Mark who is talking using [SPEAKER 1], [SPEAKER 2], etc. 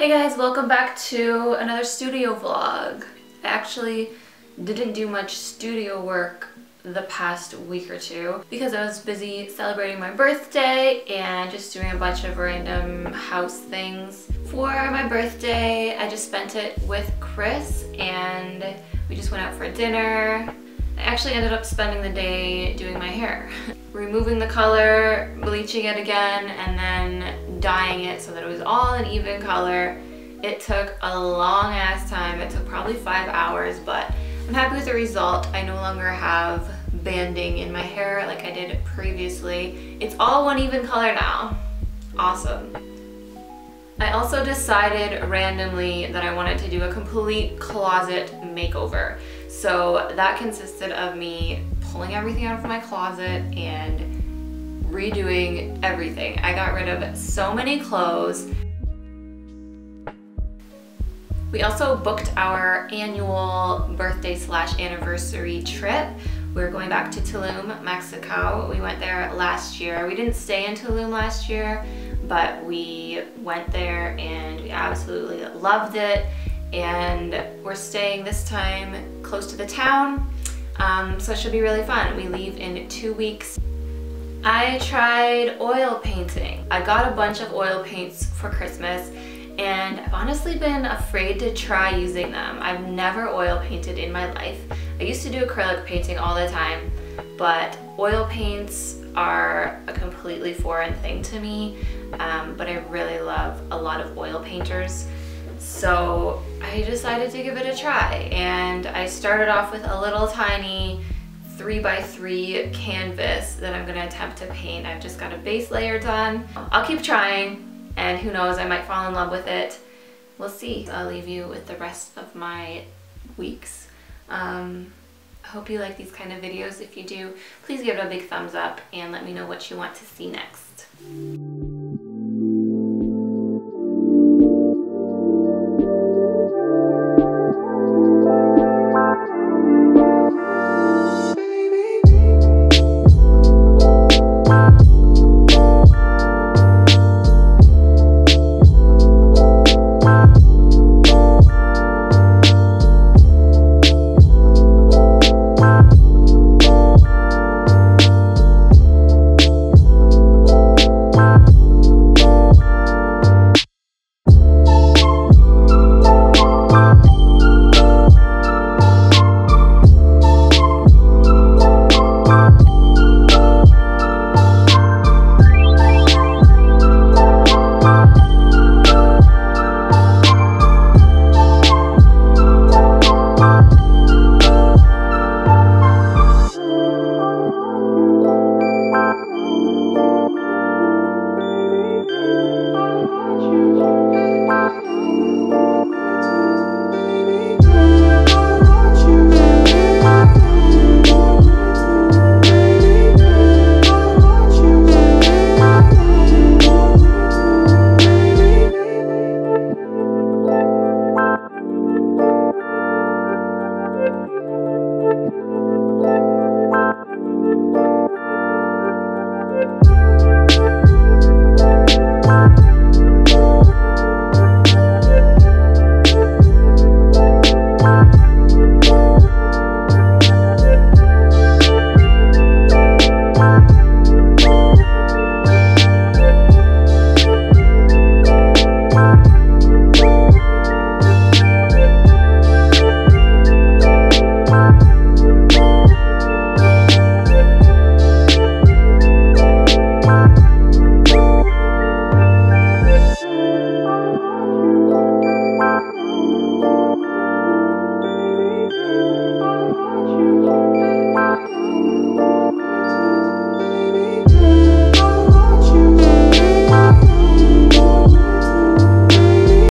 [SPEAKER 1] Hey guys, welcome back to another studio vlog. I actually didn't do much studio work the past week or two because I was busy celebrating my birthday and just doing a bunch of random house things. For my birthday, I just spent it with Chris and we just went out for dinner. I actually ended up spending the day doing my hair. Removing the color, bleaching it again, and then dyeing it so that it was all an even color. It took a long ass time. It took probably 5 hours, but I'm happy with the result. I no longer have banding in my hair like I did previously. It's all one even color now. Awesome. I also decided randomly that I wanted to do a complete closet makeover. So that consisted of me pulling everything out of my closet and redoing everything. I got rid of so many clothes. We also booked our annual birthday / anniversary trip. We're going back to Tulum, Mexico. We went there last year. We didn't stay in Tulum last year, but we went there and we absolutely loved it. And we're staying this time close to the town, so it should be really fun. We leave in 2 weeks. I tried oil painting. I got a bunch of oil paints for Christmas and I've honestly been afraid to try using them. I've never oil painted in my life. I used to do acrylic painting all the time, but oil paints are a completely foreign thing to me, but I really love a lot of oil painters. So I decided to give it a try, and I started off with a little tiny 3x3 canvas that I'm gonna attempt to paint. I've just got a base layer done. I'll keep trying, and who knows, I might fall in love with it. We'll see. I'll leave you with the rest of my weeks. I hope you like these kind of videos. If you do, please give it a big thumbs up and let me know what you want to see next.